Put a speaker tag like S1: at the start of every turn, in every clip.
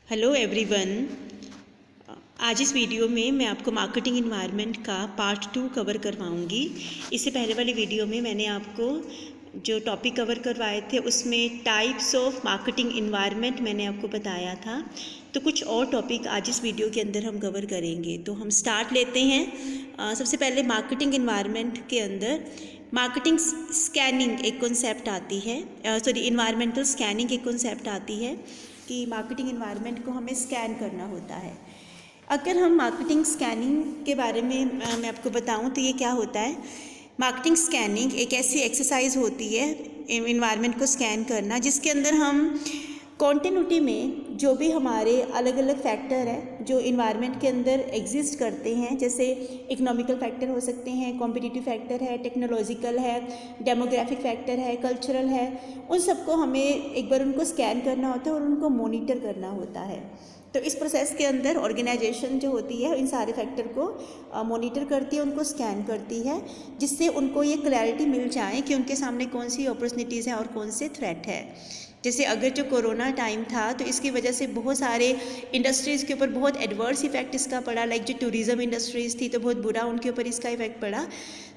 S1: Hello everyone. आज इस video में मैं आपको मार्केटिंग इन्वायरमेंट का पार्ट 2 कवर करवाऊंगी। इससे पहले वाली वीडियो में मैंने आपको जो टॉपिक कवर करवाए थे उसमें टाइप्स ऑफ मार्केटिंग इन्वायरमेंट मैंने आपको बताया था। तो कुछ और टॉपिक आज इस वीडियो के अंदर हम कवर करेंगे। तो हम स्टार्ट लेते हैं। सबसे पहले मार्केटिंग इन्वायरमेंट के अंदर मार्केटिंग स्कैनिंग एक कॉन्सेप्ट आती है, इन्वायरमेंटल स्कैनिंग एक कॉन्सेप्ट आती है कि मार्केटिंग इन्वायरमेंट को हमें स्कैन करना होता है। अगर हम मार्केटिंग स्कैनिंग के बारे में मैं आपको बताऊं तो ये क्या होता है। मार्केटिंग स्कैनिंग एक ऐसी एक्सरसाइज होती है इन्वायरमेंट को स्कैन करना, जिसके अंदर हम कॉन्टिन्यूटी में जो भी हमारे अलग अलग फैक्टर है जो इन्वायरमेंट के अंदर एग्जिस्ट करते हैं, जैसे इकोनॉमिकल फैक्टर हो सकते हैं, कॉम्पिटिटिव फैक्टर है, टेक्नोलॉजिकल है, डेमोग्राफिक फैक्टर है, कल्चरल है, उन सबको हमें एक बार उनको स्कैन करना होता है और उनको मॉनिटर करना होता है। तो इस प्रोसेस के अंदर ऑर्गेनाइजेशन जो होती है इन सारे फैक्टर को मॉनिटर करती है, उनको स्कैन करती है, जिससे उनको ये क्लैरिटी मिल जाए कि उनके सामने कौन सी अपॉर्चुनिटीज़ हैं और कौन से थ्रेट है। जैसे अगर जो कोरोना टाइम था तो इसकी वजह से बहुत सारे इंडस्ट्रीज़ के ऊपर बहुत एडवर्स इफेक्ट इसका पड़ा। लाइक जो टूरिज़्म इंडस्ट्रीज़ थी तो बहुत बुरा उनके ऊपर इसका इफेक्ट पड़ा।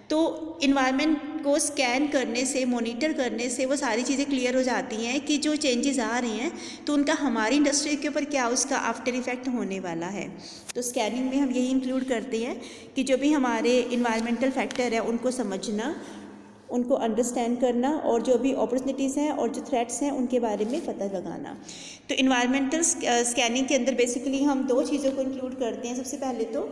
S1: तो इन्वायरमेंट को स्कैन करने से, मॉनिटर करने से वो सारी चीज़ें क्लियर हो जाती हैं कि जो चेंजेस आ रही हैं तो उनका हमारी इंडस्ट्री के ऊपर क्या उसका आफ्टर इफेक्ट होने वाला है। तो स्कैनिंग में हम यही इंक्लूड करते हैं कि जो भी हमारे इन्वायरमेंटल फैक्टर है उनको समझना, उनको अंडरस्टैंड करना और जो भी अपॉर्चुनिटीज़ हैं और जो थ्रेट्स हैं उनके बारे में पता लगाना। तो इन्वायरमेंटल स्कैनिंग के अंदर बेसिकली हम दो चीज़ों को इंक्लूड करते हैं। सबसे पहले तो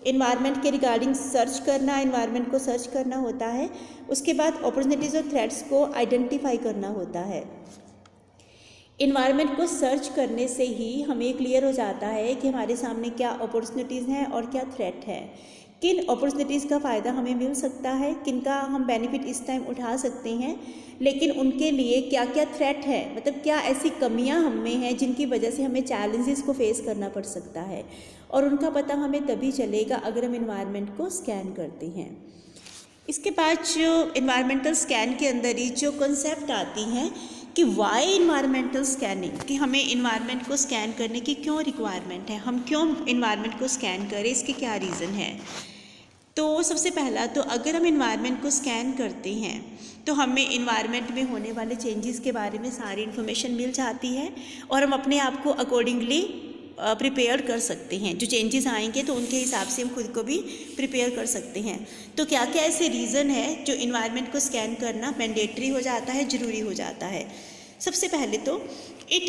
S1: इन्वायरमेंट के रिगार्डिंग सर्च करना, इन्वायरमेंट को सर्च करना होता है। उसके बाद अपॉर्चुनिटीज़ और थ्रेट्स को आइडेंटिफाई करना होता है। इन्वायरमेंट को सर्च करने से ही हमें क्लियर हो जाता है कि हमारे सामने क्या अपॉर्चुनिटीज़ हैं और क्या थ्रेट है, किन अपॉर्चुनिटीज़ का फ़ायदा हमें मिल सकता है, किन का हम बेनिफिट इस टाइम उठा सकते हैं, लेकिन उनके लिए क्या क्या थ्रेट है, मतलब क्या ऐसी कमियां हम में हैं जिनकी वजह से हमें चैलेंजेस को फेस करना पड़ सकता है। और उनका पता हमें तभी चलेगा अगर हम इन्वायरमेंट को स्कैन करते हैं। इसके बाद जो इन्वायरमेंटल स्कैन के अंदर ही जो कॉन्सेप्ट आती हैं कि वाई इन्वायरमेंटल स्कैनिंग, कि हमें इन्वायरमेंट को स्कैन करने की क्यों रिक्वायरमेंट है, हम क्यों इन्वायरमेंट को स्कैन करें, इसके क्या रीज़न है। तो सबसे पहला तो अगर हम इन्वायरमेंट को स्कैन करते हैं तो हमें इन्वायरमेंट में होने वाले चेंजेस के बारे में सारी इन्फॉर्मेशन मिल जाती है और हम अपने आप को अकॉर्डिंगली प्रिपेयर कर सकते हैं। जो चेंजेस आएंगे तो उनके हिसाब से हम खुद को भी प्रिपेयर कर सकते हैं। तो क्या क्या ऐसे रीज़न है जो इन्वायरमेंट को स्कैन करना मैंडेटरी हो जाता है, ज़रूरी हो जाता है। सबसे पहले तो it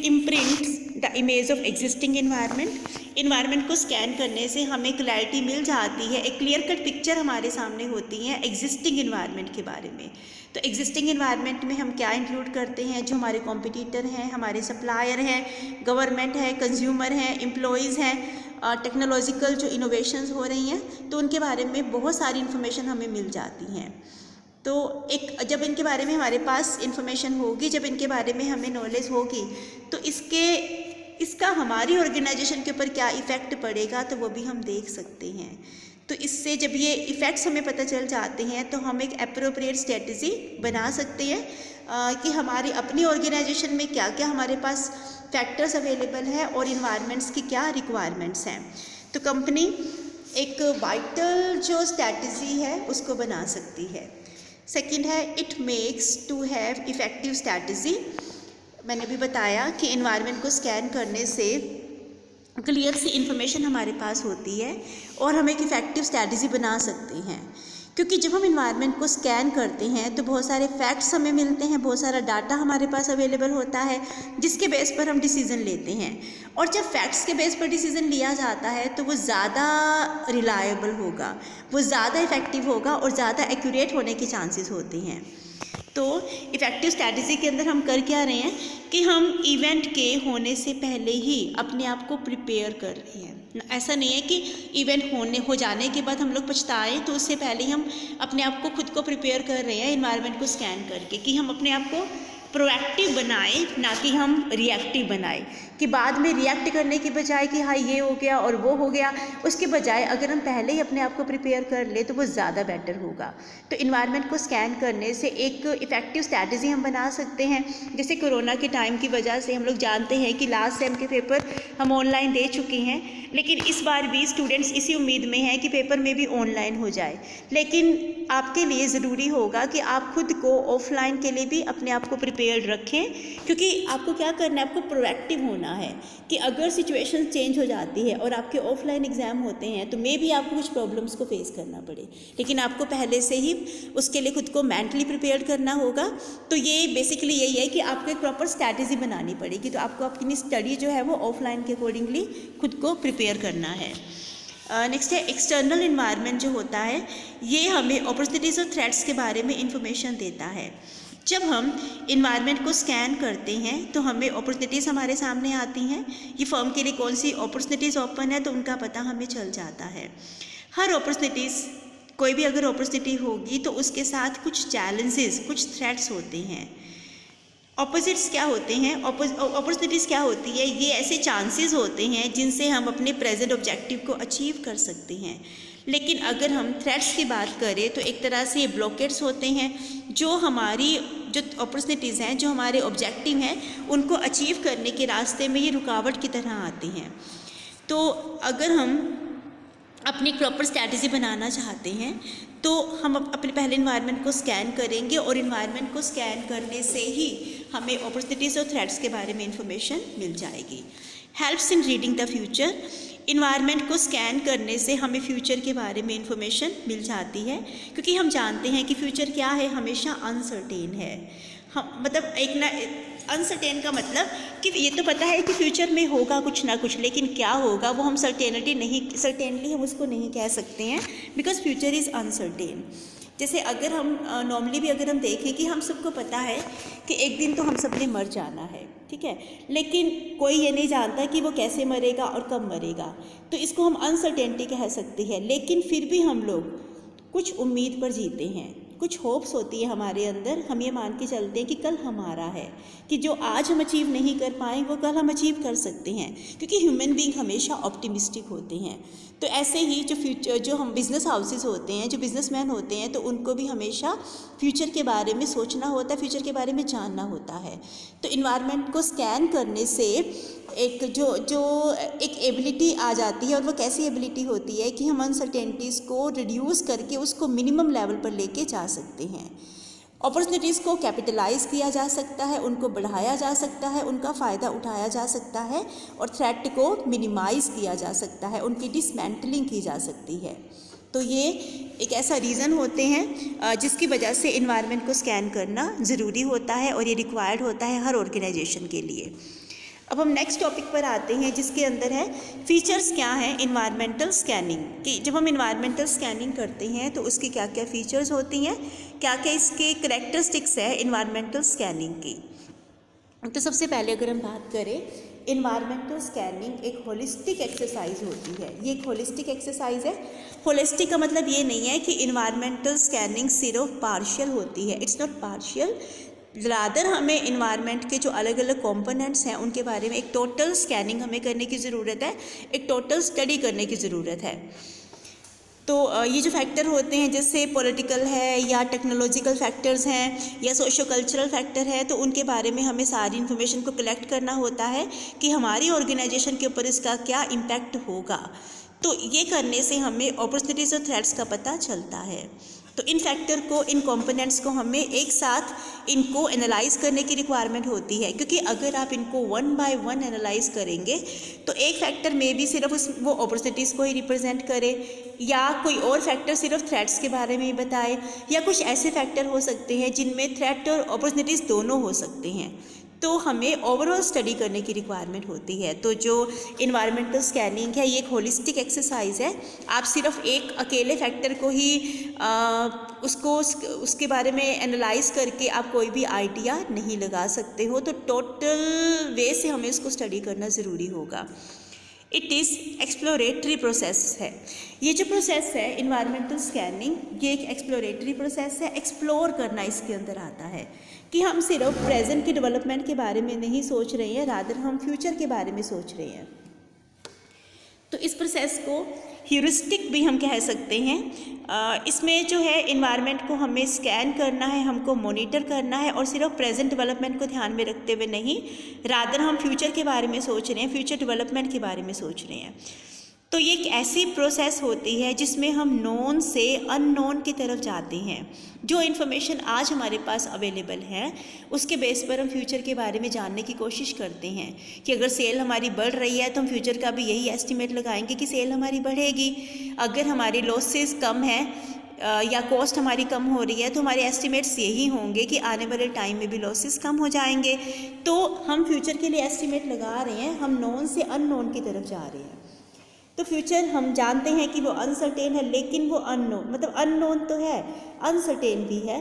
S1: imprints the image of existing environment को स्कैन करने से हमें क्लैरिटी मिल जाती है, एक क्लियर कट पिक्चर हमारे सामने होती है एग्जिस्टिंग इन्वायरमेंट के बारे में। तो एग्जिस्टिंग इन्वायरमेंट में हम क्या इंक्लूड करते हैं, जो हमारे कॉम्पिटिटर हैं, हमारे सप्लायर हैं, गवर्नमेंट है, कंज्यूमर हैं, एम्प्लॉयज़ हैं, टेक्नोलॉजिकल जो इनोवेशंस हो रही हैं तो उनके बारे में बहुत सारी इन्फॉर्मेशन हमें मिल जाती हैं। तो जब इनके बारे में हमारे पास इंफॉर्मेशन होगी, जब इनके बारे में हमें नॉलेज होगी तो इसका हमारी ऑर्गेनाइजेशन के ऊपर क्या इफ़ेक्ट पड़ेगा तो वो भी हम देख सकते हैं। तो इससे जब ये इफ़ेक्ट्स हमें पता चल जाते हैं तो हम एक एप्रोप्रिएट स्ट्रेटजी बना सकते हैं कि हमारी अपनी ऑर्गेनाइजेशन में क्या क्या हमारे पास फैक्टर्स अवेलेबल है और इन्वायरमेंट्स की क्या रिक्वायरमेंट्स हैं। तो कंपनी एक वाइटल जो स्ट्रेटजी है उसको बना सकती है। सेकंड है it makes to have effective strategy. मैंने भी बताया कि इन्वायरमेंट को स्कैन करने से क्लियर सी इन्फॉर्मेशन हमारे पास होती है और हम एक इफ़ेक्टिव स्ट्रेटजी बना सकते हैं। क्योंकि जब हम इन्वायरमेंट को स्कैन करते हैं तो बहुत सारे फैक्ट्स हमें मिलते हैं, बहुत सारा डाटा हमारे पास अवेलेबल होता है जिसके बेस पर हम डिसीज़न लेते हैं। और जब फैक्ट्स के बेस पर डिसीज़न लिया जाता है तो वो ज़्यादा रिलायबल होगा, वो ज़्यादा इफ़ेक्टिव होगा और ज़्यादा एक्यूरेट होने के चांसेस होते हैं। तो इफ़ेक्टिव स्ट्रैटेजी के अंदर हम कर क्या रहे हैं कि हम इवेंट के होने से पहले ही अपने आप को प्रिपेयर कर रहे हैं। ऐसा नहीं है कि इवेंट हो जाने के बाद हम लोग पछताएं, तो उससे पहले ही हम अपने आप को खुद को प्रिपेयर कर रहे हैं इन्वायरमेंट को स्कैन करके कि हम अपने आप को प्रोएक्टिव बनाएं, ना कि हम रिएक्टिव बनाएं, कि बाद में रिएक्ट करने की बजाय कि हाँ ये हो गया और वो हो गया, उसके बजाय अगर हम पहले ही अपने आप को प्रिपेयर कर ले तो वो ज़्यादा बेटर होगा। तो इन्वायरमेंट को स्कैन करने से एक इफ़ेक्टिव स्ट्रैटेजी हम बना सकते हैं। जैसे कोरोना के टाइम की वजह से हम लोग जानते हैं कि लास्ट सेम के पेपर हम ऑनलाइन दे चुके हैं, लेकिन इस बार भी स्टूडेंट्स इसी उम्मीद में हैं कि पेपर में भी ऑनलाइन हो जाए। लेकिन आपके लिए ज़रूरी होगा कि आप खुद को ऑफलाइन के लिए भी अपने आप को प्रिपेयर्ड रखें, क्योंकि आपको क्या करना है, आपको प्रोएक्टिव होना है कि अगर सिचुएशन चेंज हो जाती है और आपके ऑफलाइन एग्ज़ाम होते हैं तो मे भी आपको कुछ प्रॉब्लम्स को फेस करना पड़े, लेकिन आपको पहले से ही उसके लिए खुद को मेंटली प्रिपेयर करना होगा। तो ये बेसिकली यही है कि आपको एक प्रॉपर स्ट्रैटेजी बनानी पड़ेगी। तो आपको अपनी स्टडी जो है वो ऑफलाइन के अकॉर्डिंगली खुद को प्रिपेयर करना है। नेक्स्ट है एक्सटर्नल इन्वायरमेंट जो होता है, ये हमें अपॉर्चुनिटीज़ और थ्रेट्स के बारे में इंफॉर्मेशन देता है। जब हम इन्वायरमेंट को स्कैन करते हैं तो हमें अपॉर्चुनिटीज़ हमारे सामने आती हैं। ये फर्म के लिए कौन सी अपॉर्चुनिटीज़ ओपन है तो उनका पता हमें चल जाता है। हर अपॉर्चुनिटीज़, कोई भी अगर अपॉर्चुनिटी होगी तो उसके साथ कुछ चैलेंजेस, कुछ थ्रेट्स होते हैं। ऑपोजिट्स क्या होते हैं, अपॉर्चुनिटीज़ क्या होती है, ये ऐसे चांसेस होते हैं जिनसे हम अपने प्रेजेंट ऑब्जेक्टिव को अचीव कर सकते हैं। लेकिन अगर हम थ्रेट्स की बात करें तो एक तरह से ये ब्लॉकेट्स होते हैं जो हमारी जो अपॉर्चुनिटीज़ हैं, जो हमारे ऑब्जेक्टिव हैं, उनको अचीव करने के रास्ते में ये रुकावट की तरह आती हैं। तो अगर हम अपनी प्रॉपर स्ट्रैटेजी बनाना चाहते हैं तो हम अपने पहले इन्वायरमेंट को स्कैन करेंगे, और इन्वायरमेंट को स्कैन करने से ही हमें अपॉर्चुनिटीज़ और थ्रेट्स के बारे में इंफॉर्मेशन मिल जाएगी। Helps in reading the future, environment को स्कैन करने से हमें फ्यूचर के बारे में इंफॉर्मेशन मिल जाती है, क्योंकि हम जानते हैं कि फ्यूचर क्या है, हमेशा अनसर्टेन है। हम मतलब एक ना अनसर्टेन का मतलब कि ये तो पता है कि फ्यूचर में होगा कुछ ना कुछ, लेकिन क्या होगा वो हम सर्टेनली हम उसको नहीं कह सकते हैं, बिकॉज फ्यूचर इज़ अनसर्टेन। जैसे अगर हम नॉर्मली भी अगर हम देखें कि हम सबको पता है कि एक दिन तो हम सब ने मर जाना है, ठीक है, लेकिन कोई ये नहीं जानता कि वो कैसे मरेगा और कब मरेगा, तो इसको हम अनसर्टेनिटी कह सकते हैं। लेकिन फिर भी हम लोग कुछ उम्मीद पर जीते हैं, कुछ होप्स होती है हमारे अंदर, हम ये मान के चलते हैं कि कल हमारा है, कि जो आज हम अचीव नहीं कर पाए वो कल हम अचीव कर सकते हैं, क्योंकि ह्यूमन बीइंग हमेशा ऑप्टिमिस्टिक होते हैं। तो ऐसे ही जो हम बिज़नेस हाउसेस होते हैं, जो बिज़नेसमैन होते हैं, तो उनको भी हमेशा फ्यूचर के बारे में सोचना होता है, फ्यूचर के बारे में जानना होता है। तो इन्वायरमेंट को स्कैन करने से एक एक एबिलिटी आ जाती है, और वो कैसी एबिलिटी होती है कि हम अनसर्टेनिटीज़ को रिड्यूस करके उसको मिनिमम लेवल पर लेके जा सकते हैं। अपॉर्चुनिटीज़ को कैपिटलाइज़ किया जा सकता है, उनको बढ़ाया जा सकता है, उनका फ़ायदा उठाया जा सकता है, और थ्रेट को मिनिमाइज़ किया जा सकता है, उनकी डिसमेंटलिंग की जा सकती है। तो ये एक ऐसा रीज़न होते हैं जिसकी वजह से इन्वायरमेंट को स्कैन करना ज़रूरी होता है, और ये रिक्वायर्ड होता है हर ऑर्गेनाइजेशन के लिए। अब हम नेक्स्ट टॉपिक पर आते हैं, जिसके अंदर है फीचर्स क्या हैं इन्वायरमेंटल स्कैनिंग की। जब हम इन्वायरमेंटल स्कैनिंग करते हैं तो उसकी क्या क्या फ़ीचर्स होती हैं, क्या क्या इसके करैक्टरिस्टिक्स है इन्वायरमेंटल स्कैनिंग की। तो सबसे पहले अगर हम बात करें, इन्वायरमेंटल स्कैनिंग एक होलिस्टिक एक्सरसाइज होती है। ये एक होलिस्टिक एक्सरसाइज है। होलिस्टिक का मतलब ये नहीं है कि इन्वायरमेंटल स्कैनिंग सिर्फ पार्शियल होती है, इट्स नॉट पार्शियल। रादर हमें इन्वायरमेंट के जो अलग अलग कंपोनेंट्स हैं उनके बारे में एक टोटल स्कैनिंग हमें करने की ज़रूरत है, एक टोटल स्टडी करने की ज़रूरत है। तो ये जो फैक्टर होते हैं, जैसे पॉलिटिकल है या टेक्नोलॉजिकल फैक्टर्स हैं या सोशो कल्चरल फैक्टर है, तो उनके बारे में हमें सारी इन्फॉर्मेशन को कलेक्ट करना होता है कि हमारी ऑर्गेनाइजेशन के ऊपर इसका क्या इम्पैक्ट होगा। तो ये करने से हमें अपॉर्चुनिटीज़ और थ्रेट्स का पता चलता है। तो इन फैक्टर को, इन कंपोनेंट्स को हमें एक साथ इनको एनालाइज करने की रिक्वायरमेंट होती है, क्योंकि अगर आप इनको वन बाय वन एनालाइज करेंगे तो एक फैक्टर में भी सिर्फ वो अपॉर्चुनिटीज़ को ही रिप्रेजेंट करे, या कोई और फैक्टर सिर्फ थ्रेट्स के बारे में ही बताए, या कुछ ऐसे फैक्टर हो सकते हैं जिनमें थ्रेट और अपॉर्चुनिटीज़ दोनों हो सकते हैं। तो हमें ओवरऑल स्टडी करने की रिक्वायरमेंट होती है। तो जो इन्वायरमेंटल स्कैनिंग है ये एक होलिस्टिक एक्सरसाइज है। आप सिर्फ एक अकेले फैक्टर को ही उसके बारे में एनालाइज करके आप कोई भी आइडिया नहीं लगा सकते हो। तो टोटल वे से हमें इसको स्टडी करना ज़रूरी होगा। इट इज़ एक्सप्लोरेटरी प्रोसेस है। ये जो प्रोसेस है इन्वायरमेंटल स्कैनिंग, ये एक एक्सप्लोरेटरी प्रोसेस है। एक्सप्लोर करना इसके अंदर आता है कि हम सिर्फ प्रेजेंट के डेवलपमेंट के बारे में नहीं सोच रहे हैं, रादर हम फ्यूचर के बारे में सोच रहे हैं। तो इस प्रोसेस को ह्यूरिस्टिक भी हम कह सकते हैं। इसमें जो है इन्वायरमेंट को हमें स्कैन करना है, हमको मॉनिटर करना है, और सिर्फ प्रेजेंट डेवलपमेंट को ध्यान में रखते हुए नहीं, रादर हम फ्यूचर के बारे में सोच रहे हैं, फ्यूचर डेवलपमेंट के बारे में सोच रहे हैं। तो ये एक ऐसी प्रोसेस होती है जिसमें हम नोन से अननोन की तरफ जाते हैं। जो इन्फॉर्मेशन आज हमारे पास अवेलेबल है उसके बेस पर हम फ्यूचर के बारे में जानने की कोशिश करते हैं कि अगर सेल हमारी बढ़ रही है तो हम फ्यूचर का भी यही एस्टिमेट लगाएंगे कि सेल हमारी बढ़ेगी। अगर हमारी लॉसेस कम है या कॉस्ट हमारी कम हो रही है तो हमारे एस्टिमेट्स यही होंगे कि आने वाले टाइम में भी लॉसेस कम हो जाएंगे। तो हम फ्यूचर के लिए एस्टिमेट लगा रहे हैं, हम नोन से अननोन की तरफ जा रहे हैं। तो फ्यूचर हम जानते हैं कि वो अनसर्टेन है, लेकिन वो अननोन, मतलब अननोन तो है, अनसर्टेन भी है।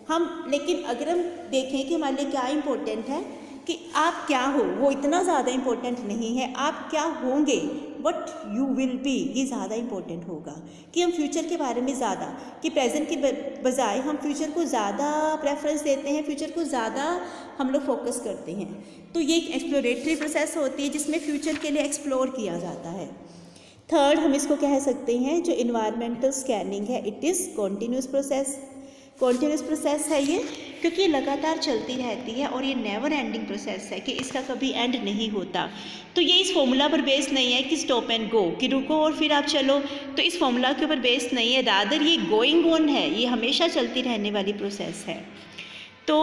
S1: हम लेकिन अगर हम देखें कि हमारे लिए क्या इम्पोर्टेंट है कि आप क्या हो, वो इतना ज़्यादा इम्पोर्टेंट नहीं है। आप क्या होंगे, वट यू विल बी, ये ज़्यादा इम्पोर्टेंट होगा। कि हम फ्यूचर के बारे में ज़्यादा, कि प्रेजेंट के बजाय हम फ्यूचर को ज़्यादा प्रेफरेंस देते हैं, फ्यूचर को ज़्यादा हम लोग फोकस करते हैं। तो ये एक एक्सप्लोरेटरी प्रोसेस होती है जिसमें फ्यूचर के लिए एक्सप्लोर किया जाता है। थर्ड हम इसको कह सकते हैं जो इन्वायरमेंटल स्कैनिंग है, it is continuous process. Continuous process है ये, क्योंकि लगातार चलती रहती है और ये नेवर एंडिंग प्रोसेस है कि इसका कभी एंड नहीं होता। तो ये इस फॉर्मूला पर बेस्ड नहीं है कि स्टॉप एंड गो, कि रुको और फिर आप चलो, तो इस फॉर्मूला के ऊपर बेस्ड नहीं है, रादर ये गोइंग ऑन है, ये हमेशा चलती रहने वाली प्रोसेस है। तो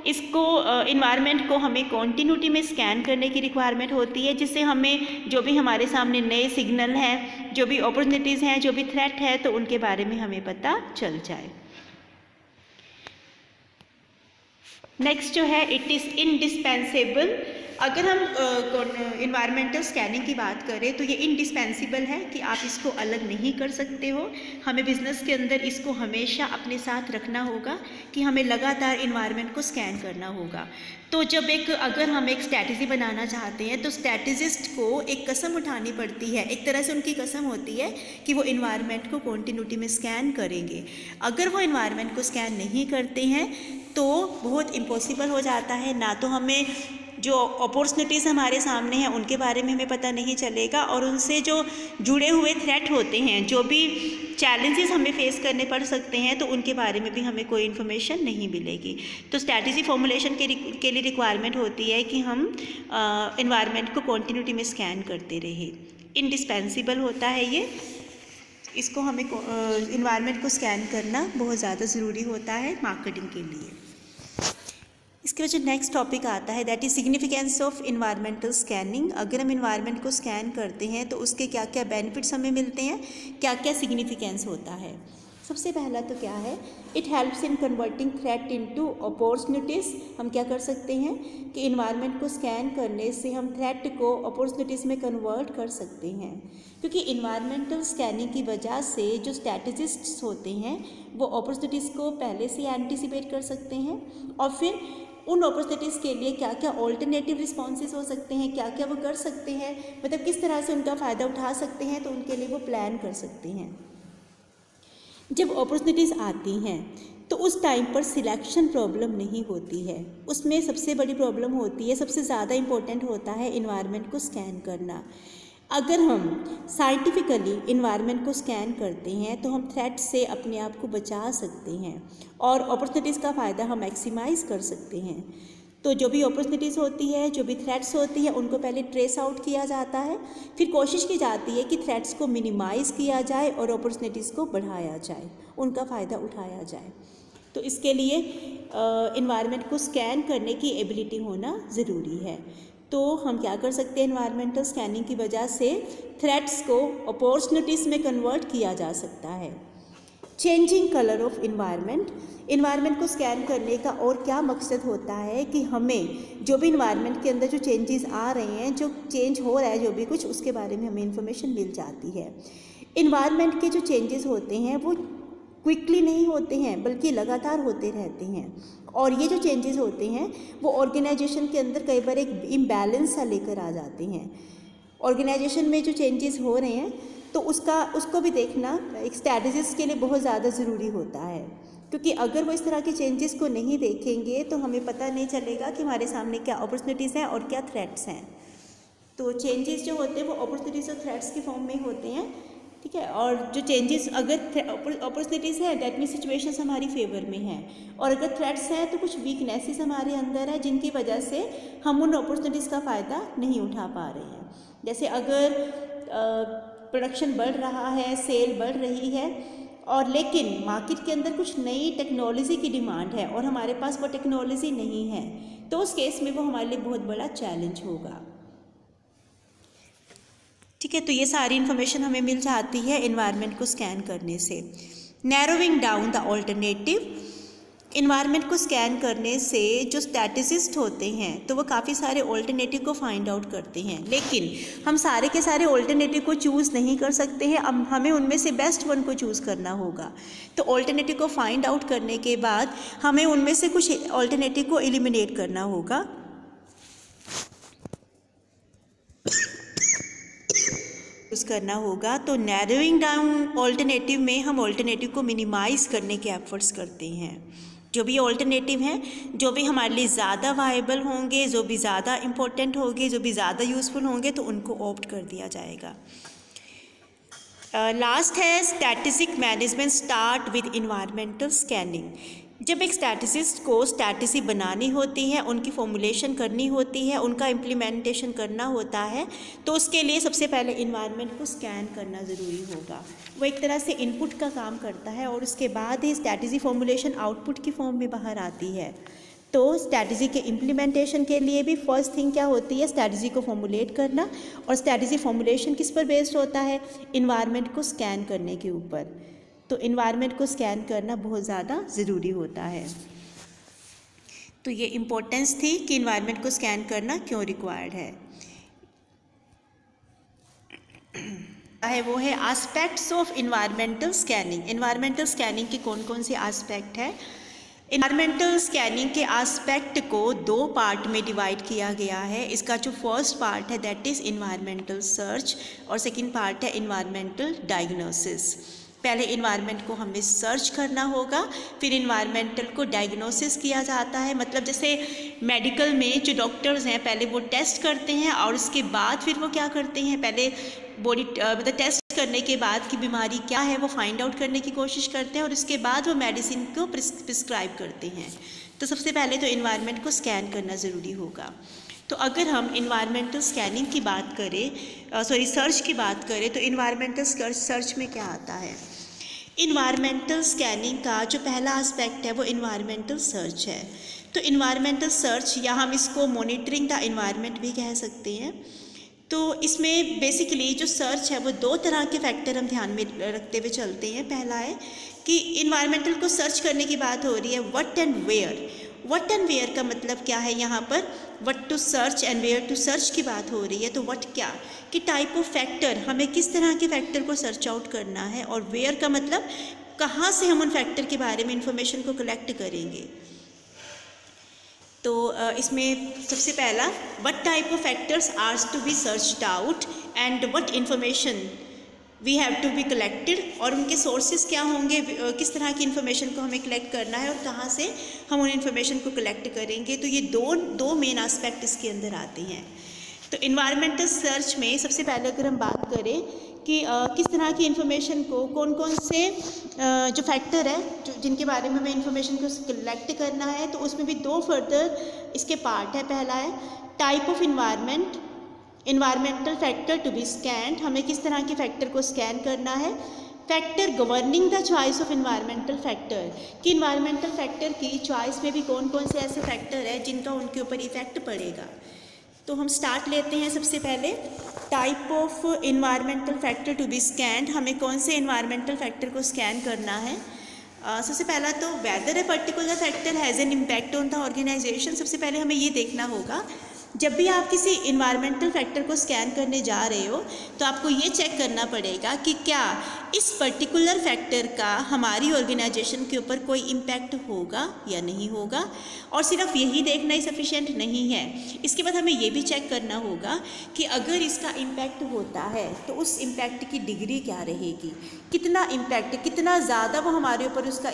S1: इसको इन्वायरमेंट को हमें कॉन्टीन्यूटी में स्कैन करने की रिक्वायरमेंट होती है, जिससे हमें जो भी हमारे सामने नए सिग्नल हैं, जो भी अपॉर्चुनिटीज़ हैं, जो भी थ्रेट है, तो उनके बारे में हमें पता चल जाए। नेक्स्ट जो है इट इज़ इंडिस्पेंसेबल। अगर हम इन्वायरमेंटल स्कैनिंग की बात करें तो ये इंडिस्पेंसिबल है कि आप इसको अलग नहीं कर सकते हो। हमें बिज़नेस के अंदर इसको हमेशा अपने साथ रखना होगा कि हमें लगातार इन्वायरमेंट को स्कैन करना होगा। तो जब अगर हम एक स्ट्रैटेजी बनाना चाहते हैं तो स्ट्रैटेजिस्ट को एक कसम उठानी पड़ती है, एक तरह से उनकी कसम होती है कि वो इन्वायरमेंट को कॉन्टिन्यूटी में स्कैन करेंगे। अगर वो इन्वायरमेंट को स्कैन नहीं करते हैं तो बहुत इम्पॉसिबल हो जाता है। ना तो हमें जो अपॉर्चुनिटीज़ हमारे सामने हैं उनके बारे में हमें पता नहीं चलेगा, और उनसे जो जुड़े हुए थ्रेट होते हैं, जो भी चैलेंजेस हमें फेस करने पड़ सकते हैं, तो उनके बारे में भी हमें कोई इन्फॉर्मेशन नहीं मिलेगी। तो स्ट्रैटेजी फॉर्मुलेशन के लिए रिक्वायरमेंट होती है कि हम इन्वायरमेंट को कॉन्टिन्यूटी में स्कैन करते रहे। इंडिस्पेंसिबल होता है ये, इसको हमें इन्वायरमेंट को स्कैन करना बहुत ज़्यादा ज़रूरी होता है मार्केटिंग के लिए। इसके वजह नेक्स्ट टॉपिक आता है that is significance of environmental scanning. अगर हम इन्वायरमेंट को स्कैन करते हैं तो उसके क्या क्या बेनिफिट्स हमें मिलते हैं, क्या क्या सिग्निफिकेंस होता है। सबसे पहला तो क्या है, it helps in converting threat into opportunities. हम क्या कर सकते हैं कि इन्वायरमेंट को स्कैन करने से हम थ्रेट को अपॉर्चुनिटीज़ में कन्वर्ट कर सकते हैं, क्योंकि इन्वायरमेंटल स्कैनिंग की वजह से जो स्ट्रैटेजिस्ट्स होते हैं वो अपॉर्चुनिटीज़ को पहले से एंटिसिपेट कर सकते हैं, और फिर उन अपॉर्चुनिटीज़ के लिए क्या क्या ऑल्टरनेटिव रिस्पॉन्सेज हो सकते हैं, क्या क्या वो कर सकते हैं, मतलब किस तरह से उनका फ़ायदा उठा सकते हैं, तो उनके लिए वो प्लान कर सकते हैं। जब अपॉर्चुनिटीज़ आती हैं तो उस टाइम पर सिलेक्शन प्रॉब्लम नहीं होती है, उसमें सबसे बड़ी प्रॉब्लम होती है, सबसे ज़्यादा इम्पोर्टेंट होता है इन्वायरमेंट को स्कैन करना। अगर हम साइंटिफिकली इन्वायरमेंट को स्कैन करते हैं तो हम थ्रेट से अपने आप को बचा सकते हैं और अपॉर्चुनिटीज़ का फ़ायदा हम मैक्सिमाइज़ कर सकते हैं। तो जो भी अपॉर्चुनिटीज़ होती है, जो भी थ्रेट्स होती हैं, उनको पहले ट्रेस आउट किया जाता है, फिर कोशिश की जाती है कि थ्रेट्स को मिनिमाइज़ किया जाए और अपॉर्चुनिटीज़ को बढ़ाया जाए, उनका फ़ायदा उठाया जाए। तो इसके लिए इन्वायरमेंट को स्कैन करने की एबिलिटी होना ज़रूरी है। तो हम क्या कर सकते हैं, इन्वायरमेंटल स्कैनिंग की वजह से थ्रेट्स को अपॉर्चुनिटीज़ में कन्वर्ट किया जा सकता है। Changing colour of environment. Environment को स्कैन करने का और क्या मकसद होता है कि हमें जो भी इन्वायरमेंट के अंदर जो चेंजेस आ रहे हैं, जो चेंज हो रहा है, जो भी कुछ, उसके बारे में हमें इन्फॉर्मेशन मिल जाती है। इन्वायरमेंट के जो चेंजेस होते हैं वो क्विकली नहीं होते हैं, बल्कि लगातार होते रहते हैं, और ये जो चेंजेस होते हैं वो ऑर्गेनाइजेशन के अंदर कई बार एक इम्बैलेंस सा लेकर आ जाते हैं। ऑर्गेनाइजेशन में जो चेंजेस हो रहे हैं तो उसको भी देखना एक स्ट्रैटेजिस्ट के लिए बहुत ज़्यादा ज़रूरी होता है। क्योंकि अगर वो इस तरह के चेंजेस को नहीं देखेंगे तो हमें पता नहीं चलेगा कि हमारे सामने क्या अपॉर्चुनिटीज़ हैं और क्या थ्रेट्स हैं। तो चेंजेस जो होते हैं वो अपॉर्चुनिटीज़ और थ्रेट्स के फॉर्म में होते हैं, ठीक है। और जो चेंजेस अगर अपॉर्चुनिटीज़ है दैट मीन सिचुएशंस हमारी फेवर में हैं, और अगर थ्रेट्स हैं तो कुछ वीकनेसेस हमारे अंदर है जिनकी वजह से हम उन अपॉर्चुनिटीज़ का फ़ायदा नहीं उठा पा रहे हैं। जैसे अगर प्रोडक्शन बढ़ रहा है, सेल बढ़ रही है, और लेकिन मार्केट के अंदर कुछ नई टेक्नोलॉजी की डिमांड है और हमारे पास वो टेक्नोलॉजी नहीं है, तो उस केस में वो हमारे लिए बहुत बड़ा चैलेंज होगा, ठीक है। तो ये सारी इन्फॉर्मेशन हमें मिल जाती है एनवायरनमेंट को स्कैन करने से। Narrowing down the alternative, environment को स्कैन करने से जो स्टैटिस्टिस्ट होते हैं तो वो काफ़ी सारे ऑल्टरनेटिव को फाइंड आउट करते हैं, लेकिन हम सारे के सारे ऑल्टरनेटिव को चूज़ नहीं कर सकते हैं। अब हमें उनमें से बेस्ट वन को चूज़ करना होगा। तो ऑल्टरनेटिव को फाइंड आउट करने के बाद हमें उनमें से कुछ ऑल्टरनेटिव को एलिमिनेट करना होगा। तो नैरोइंग डाउन ऑल्टरनेटिव में हम ऑल्टरनेटिव को मिनिमाइज़ करने के एफर्ट्स करते हैं। जो भी ऑल्टरनेटिव हैं, जो भी हमारे लिए ज़्यादा वायबल होंगे, जो भी ज़्यादा इम्पोर्टेंट होंगे, जो भी ज़्यादा यूज़फुल होंगे, तो उनको ऑप्ट कर दिया जाएगा। लास्ट है statistic management start with environmental scanning. जब एक स्टैटिस्टिस्ट को स्टैटिस्टिक्स बनानी होती है, उनकी फॉर्मुलेशन करनी होती है, उनका इम्प्लीमेंटेशन करना होता है, तो उसके लिए सबसे पहले इन्वायरमेंट को स्कैन करना ज़रूरी होगा। वो एक तरह से इनपुट का काम करता है और उसके बाद ही स्ट्रैटेजी फॉर्मुलेशन आउटपुट की फॉर्म में बाहर आती है। तो स्ट्रैटेजी के इम्प्लीमेंटेशन के लिए भी फर्स्ट थिंग क्या होती है, स्ट्रैटेजी को फॉर्मुलेट करना। और स्ट्रैटेजी फॉर्मुलेशन किस पर बेस्ड होता है, इन्वायरमेंट को स्कैन करने के ऊपर। तो इन्वायरमेंट को स्कैन करना बहुत ज़्यादा ज़रूरी होता है। तो ये इम्पोर्टेंस थी कि इन्वायरमेंट को स्कैन करना क्यों रिक्वायर्ड है वो है aspects of environmental scanning. Environmental scanning के कौन कौन से एस्पेक्ट है। इन्वायरमेंटल स्कैनिंग के एस्पेक्ट को 2 पार्ट में डिवाइड किया गया है। इसका जो फर्स्ट पार्ट है दैट इज़ इन्वायरमेंटल सर्च और सेकंड पार्ट है इन्वायरमेंटल डायग्नोसिस। पहले इन्वायरमेंट को हमें सर्च करना होगा, फिर इन्वायरमेंटल को डायग्नोसिस किया जाता है। मतलब जैसे मेडिकल में जो डॉक्टर्स हैं पहले वो टेस्ट करते हैं और उसके बाद फिर वो क्या करते हैं, पहले बॉडी मतलब टेस्ट करने के बाद कि बीमारी क्या है वो फाइंड आउट करने की कोशिश करते हैं और उसके बाद वो मेडिसिन को प्रिस्क्राइब करते हैं। तो सबसे पहले तो इन्वायरमेंट को स्कैन करना ज़रूरी होगा। तो अगर हम इन्वायरमेंटल स्कैनिंग की बात करें, सर्च की बात करें, तो इन्वायरमेंटल सर्च में क्या आता है। इन्वायरमेंटल स्कैनिंग का जो पहला एस्पेक्ट है वो इन्वायरमेंटल सर्च है। तो इन्वायरमेंटल सर्च या हम इसको मॉनिटरिंग द इन्वायरमेंट भी कह सकते हैं। तो इसमें बेसिकली जो सर्च है वो 2 तरह के फैक्टर हम ध्यान में रखते हुए चलते हैं। पहला है कि इन्वायरमेंटल को सर्च करने की बात हो रही है, what and where. What and where का मतलब क्या है, यहाँ पर what to search and where to search की बात हो रही है। तो व्हाट क्या कि टाइप ऑफ फैक्टर, हमें किस तरह के फैक्टर को सर्च आउट करना है, और वेयर का मतलब कहाँ से हम उन फैक्टर के बारे में इंफॉर्मेशन को कलेक्ट करेंगे। तो इसमें सबसे पहला what type of factors are to be searched out and what information we have to be collected, और उनके सोर्सेज क्या होंगे, किस तरह की इन्फॉर्मेशन को हमें कलेक्ट करना है और कहाँ से हम उन इन्फॉर्मेशन को कलेक्ट करेंगे। तो ये दो मेन एस्पेक्ट इसके अंदर आते हैं। तो इन्वायरमेंटल सर्च में सबसे पहले अगर हम बात करें कि किस तरह की इन्फॉर्मेशन को, कौन कौन से जो फैक्टर है जिनके बारे में हमें इन्फॉर्मेशन को कलेक्ट करना है, तो उसमें भी 2 फर्दर इसके पार्ट है। पहला है type of environment, environmental factor to be scanned, हमें किस तरह के फैक्टर को स्कैन करना है। Factor governing the choice of environmental factor, कि इन्वायरमेंटल फैक्टर की चॉइस में भी कौन कौन से ऐसे फैक्टर है जिनका उनके ऊपर इफेक्ट पड़ेगा। तो हम स्टार्ट लेते हैं सबसे पहले type of environmental factor to be scanned, हमें कौन से इन्वायरमेंटल फैक्टर को स्कैन करना है। सबसे पहला तो whether a particular factor has an impact on the organisation. सबसे पहले हमें ये देखना होगा जब भी आप किसी इन्वायरमेंटल फैक्टर को स्कैन करने जा रहे हो तो आपको ये चेक करना पड़ेगा कि क्या इस पर्टिकुलर फैक्टर का हमारी ऑर्गेनाइजेशन के ऊपर कोई इम्पैक्ट होगा या नहीं होगा। और सिर्फ यही देखना ही सफिशिएंट नहीं है, इसके बाद हमें ये भी चेक करना होगा कि अगर इसका इम्पैक्ट होता है तो उस इम्पैक्ट की डिग्री क्या रहेगी, कितना इम्पैक्ट, कितना ज़्यादा वो हमारे ऊपर उसका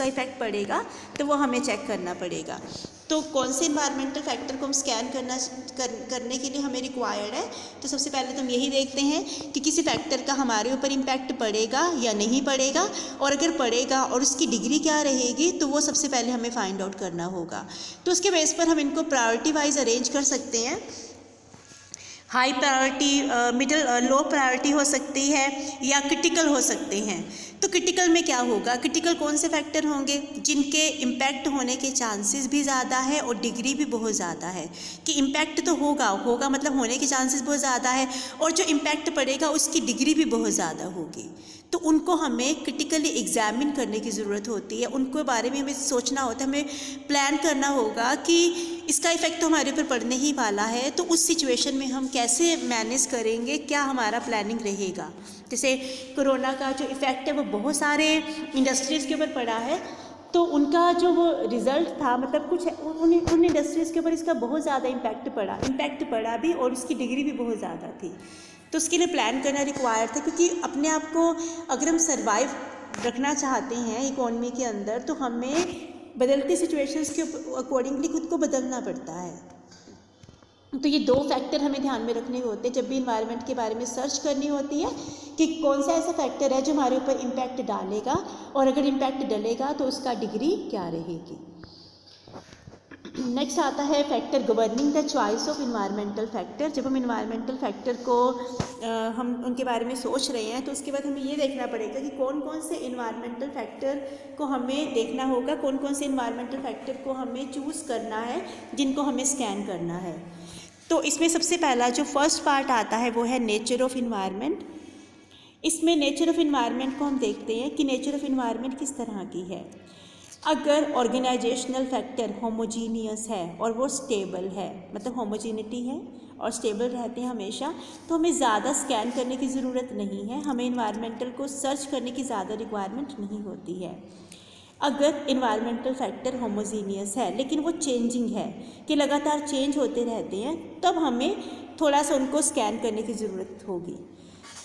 S1: इफ़ेक्ट पड़ेगा, तो वो हमें चेक करना पड़ेगा। तो कौन से इन्वायरमेंटल फैक्टर को हम स्कैन करने के लिए हमें रिक्वायर्ड है, तो सबसे पहले तो हम यही देखते हैं कि किसी फैक्टर का हमारे ऊपर इम्पैक्ट पड़ेगा या नहीं पड़ेगा, और अगर पड़ेगा और उसकी डिग्री क्या रहेगी, तो वो सबसे पहले हमें फाइंड आउट करना होगा। तो उसके बेस पर हम इनको प्रायोरिटी वाइज अरेंज कर सकते हैं। हाई प्रायोरिटी, लो प्रायोरिटी हो सकती है या क्रिटिकल हो सकते हैं। तो क्रिटिकल में क्या होगा, क्रिटिकल कौन से फैक्टर होंगे जिनके इम्पैक्ट होने के चांसेस भी ज़्यादा है और डिग्री भी बहुत ज़्यादा है। कि इम्पैक्ट तो होगा मतलब होने के चांसेस बहुत ज़्यादा है, और जो इम्पैक्ट पड़ेगा उसकी डिग्री भी बहुत ज़्यादा होगी। तो उनको हमें क्रिटिकली एग्जामिन करने की ज़रूरत होती है, उनको बारे में हमें सोचना होता है, हमें प्लान करना होगा कि इसका इफ़ेक्ट तो हमारे ऊपर पड़ने ही वाला है, तो उस सिचुएशन में हम कैसे मैनेज करेंगे, क्या हमारा प्लानिंग रहेगा। जैसे कोरोना का जो इफ़ेक्ट है वो बहुत सारे इंडस्ट्रीज़ के ऊपर पड़ा है, तो उनका जो वो रिज़ल्ट था, मतलब कुछ उन इंडस्ट्रीज़ के ऊपर इसका बहुत ज़्यादा इम्पैक्ट पड़ा भी, और उसकी डिग्री भी बहुत ज़्यादा थी। तो उसके लिए प्लान करना रिक्वायर्ड था, क्योंकि अपने आप को अगर हम सर्वाइव रखना चाहते हैं इकोनॉमी के अंदर, तो हमें बदलती सिचुएशंस के अकॉर्डिंगली खुद को बदलना पड़ता है। तो ये दो फैक्टर हमें ध्यान में रखने होते हैं जब भी इन्वायरमेंट के बारे में सर्च करनी होती है, कि कौन सा ऐसा फैक्टर है जो हमारे ऊपर इम्पैक्ट डालेगा, और अगर इम्पैक्ट डलेगा तो उसका डिग्री क्या रहेगी। नेक्स्ट आता है factor governing the choice of environmental factor. जब हम इन्वायरमेंटल फैक्टर को हम उनके बारे में सोच रहे हैं, तो उसके बाद हमें ये देखना पड़ेगा कि कौन कौन से इन्वायरमेंटल फैक्टर को हमें देखना होगा, कौन कौन से इन्वायरमेंटल फैक्टर को हमें चूज़ करना है, जिनको हमें स्कैन करना है। तो इसमें सबसे पहला जो फर्स्ट पार्ट आता है वो है नेचर ऑफ इन्वायरमेंट। इसमें नेचर ऑफ इन्वायरमेंट को हम देखते हैं कि नेचर ऑफ इन्वायरमेंट किस तरह की है। अगर ऑर्गेनाइजेशनल फैक्टर होमोजीनियस है और वो स्टेबल है, मतलब होमोजीनिटी है और स्टेबल रहते हैं हमेशा, तो हमें ज़्यादा स्कैन करने की ज़रूरत नहीं है, हमें इन्वायरमेंटल को सर्च करने की ज़्यादा रिक्वायरमेंट नहीं होती है। अगर इन्वायरमेंटल फैक्टर होमोजीनियस है लेकिन वो चेंजिंग है, कि लगातार चेंज होते रहते हैं, तब हमें थोड़ा सा उनको स्कैन करने की ज़रूरत होगी।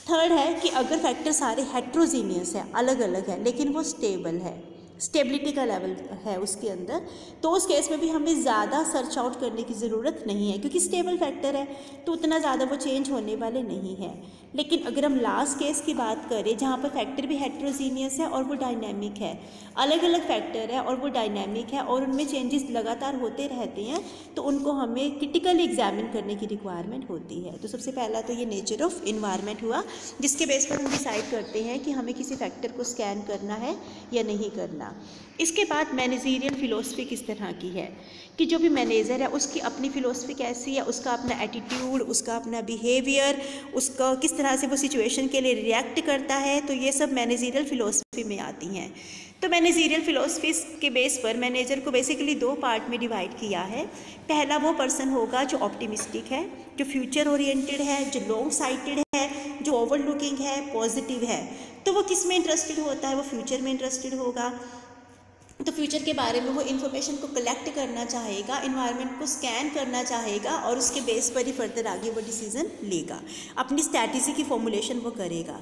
S1: थर्ड है कि अगर फैक्टर सारे हेट्रोजीनियस है, अलग अलग है, लेकिन वो स्टेबल है, स्टेबिलिटी का लेवल है उसके अंदर, तो उस केस में भी हमें ज़्यादा सर्च आउट करने की ज़रूरत नहीं है, क्योंकि स्टेबल फैक्टर है तो उतना ज़्यादा वो चेंज होने वाले नहीं हैं। लेकिन अगर हम लास्ट केस की बात करें, जहाँ पर फैक्टर भी हेट्रोजीनियस है और वो डायनेमिक है, अलग अलग फैक्टर है और वो डायनेमिक है और उनमें चेंजेस लगातार होते रहते हैं, तो उनको हमें क्रिटिकली एग्जामिन करने की रिक्वायरमेंट होती है। तो सबसे पहला तो ये नेचर ऑफ इन्वायरमेंट हुआ, जिसके बेस पर हम डिसाइड करते हैं कि हमें किसी फैक्टर को स्कैन करना है या नहीं करना। इसके बाद मैनेजरियल फ़िलोसफी किस तरह की है, कि जो भी मैनेजर है उसकी अपनी फ़िलोसफी कैसी है, उसका अपना एटीट्यूड, उसका अपना बिहेवियर, उसका किस तरह से वो सिचुएशन के लिए रिएक्ट करता है, तो ये सब मैनेजरियल फ़िलोसफी में आती हैं। तो मैनेजरियल फ़िलोसफी के बेस पर मैनेजर को बेसिकली दो पार्ट में डिवाइड किया है। पहला वो पर्सन होगा जो ऑप्टिमिस्टिक है, जो फ्यूचर ओरिएंटेड है, जो लॉन्ग साइटेड है, जो ओवरलुकिंग है, पॉजिटिव है। तो वो किस में इंटरेस्टेड होता है, वो फ्यूचर में इंटरेस्टेड होगा। तो फ्यूचर के बारे में वो इन्फॉर्मेशन को कलेक्ट करना चाहेगा, इन्वायरमेंट को स्कैन करना चाहेगा, और उसके बेस पर ही फर्दर आगे वो डिसीज़न लेगा, अपनी स्ट्रैटेजी की फॉर्मुलेशन वो करेगा।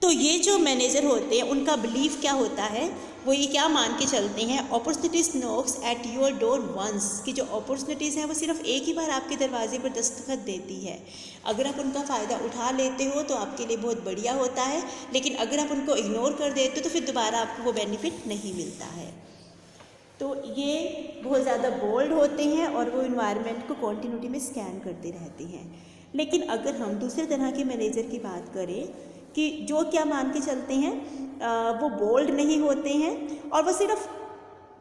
S1: तो ये जो मैनेजर होते हैं उनका बिलीफ क्या होता है, वो ये क्या मान के चलते हैं, opportunities knocks at your door once, कि जो अपॉर्चुनिटीज़ हैं वो सिर्फ एक ही बार आपके दरवाजे पर दस्तखत देती है। अगर आप उनका फ़ायदा उठा लेते हो तो आपके लिए बहुत बढ़िया होता है, लेकिन अगर आप उनको इग्नोर कर देते हो तो फिर दोबारा आपको वो बेनिफिट नहीं मिलता है। तो ये बहुत ज़्यादा बोल्ड होते हैं और वो इन्वायरमेंट को कॉन्टिन्यूटी में स्कैन करते रहते हैं। लेकिन अगर हम दूसरे तरह के मैनेजर की बात करें, कि जो क्या मान के चलते हैं, वो बोल्ड नहीं होते हैं और वो सिर्फ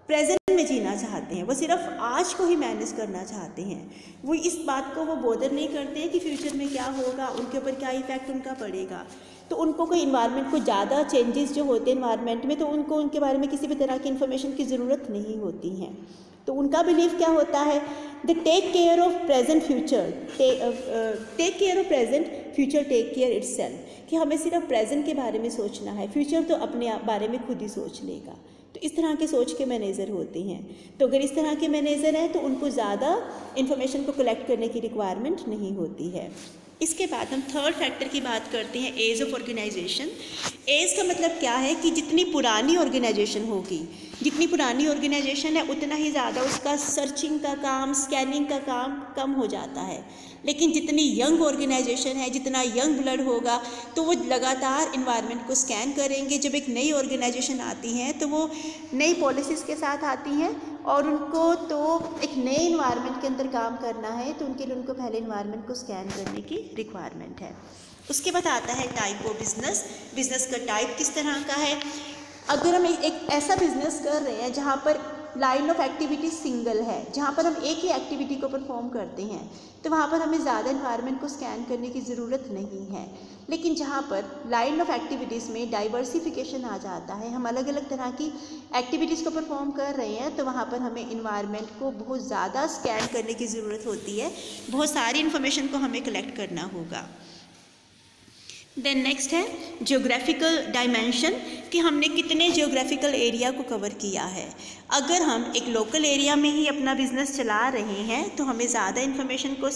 S1: प्रेजेंट में जीना चाहते हैं, वो सिर्फ आज को ही मैनेज करना चाहते हैं। वो इस बात को वो बोदर नहीं करते हैं कि फ्यूचर में क्या होगा, उनके ऊपर क्या इफ़ेक्ट उनका पड़ेगा। तो उनको कोई इन्वायरमेंट को ज़्यादा चेंजेस जो होते हैं इन्वायरमेंट में, तो उनको उनके बारे में किसी भी तरह की इन्फॉर्मेशन की ज़रूरत नहीं होती है। तो उनका बिलीफ क्या होता है, the take care of present future, take care of present future take care itself, कि हमें सिर्फ प्रेजेंट के बारे में सोचना है, फ्यूचर तो अपने आप बारे में खुद ही सोच लेगा। तो इस तरह के सोच के मैनेजर होते हैं। तो अगर इस तरह के मैनेजर हैं तो उनको ज़्यादा इन्फॉर्मेशन को कलेक्ट करने की रिक्वायरमेंट नहीं होती है। इसके बाद हम थर्ड फैक्टर की बात करते हैं, एज ऑफ ऑर्गेनाइजेशन। एज का मतलब क्या है कि जितनी पुरानी ऑर्गेनाइजेशन होगी, जितनी पुरानी ऑर्गेनाइजेशन है उतना ही ज़्यादा उसका सर्चिंग का काम, स्कैनिंग का काम कम हो जाता है। लेकिन जितनी यंग ऑर्गेनाइजेशन है, जितना यंग ब्लड होगा, तो वो लगातार इन्वायरमेंट को स्कैन करेंगे। जब एक नई ऑर्गेनाइजेशन आती है तो वो नई पॉलिसीज़ के साथ आती हैं और उनको तो एक नए इन्वायरमेंट के अंदर काम करना है, तो उनके लिए उनको पहले इन्वायरमेंट को स्कैन करने की रिक्वायरमेंट है। उसके बाद आता है टाइप ऑफ बिजनेस। बिजनेस का टाइप किस तरह का है। अगर हम एक ऐसा बिजनेस कर रहे हैं जहाँ पर लाइन ऑफ एक्टिविटी सिंगल है, जहाँ पर हम एक ही एक्टिविटी को परफॉर्म करते हैं, तो वहाँ पर हमें ज़्यादा इन्वायरमेंट को स्कैन करने की ज़रूरत नहीं है। लेकिन जहाँ पर लाइन ऑफ एक्टिविटीज़ में डाइवर्सिफिकेशन आ जाता है, हम अलग अलग तरह की एक्टिविटीज़ को परफॉर्म कर रहे हैं, तो वहाँ पर हमें इन्वायरमेंट को बहुत ज़्यादा स्कैन करने की ज़रूरत होती है, बहुत सारी इन्फॉर्मेशन को हमें कलेक्ट करना होगा। देन नेक्स्ट है जियोग्राफिकल डायमेंशन, कि हमने कितने जियोग्राफिकल एरिया को कवर किया है। अगर हम एक लोकल एरिया में ही अपना बिजनेस चला रहे हैं तो हमें ज़्यादा इन्फॉर्मेशन को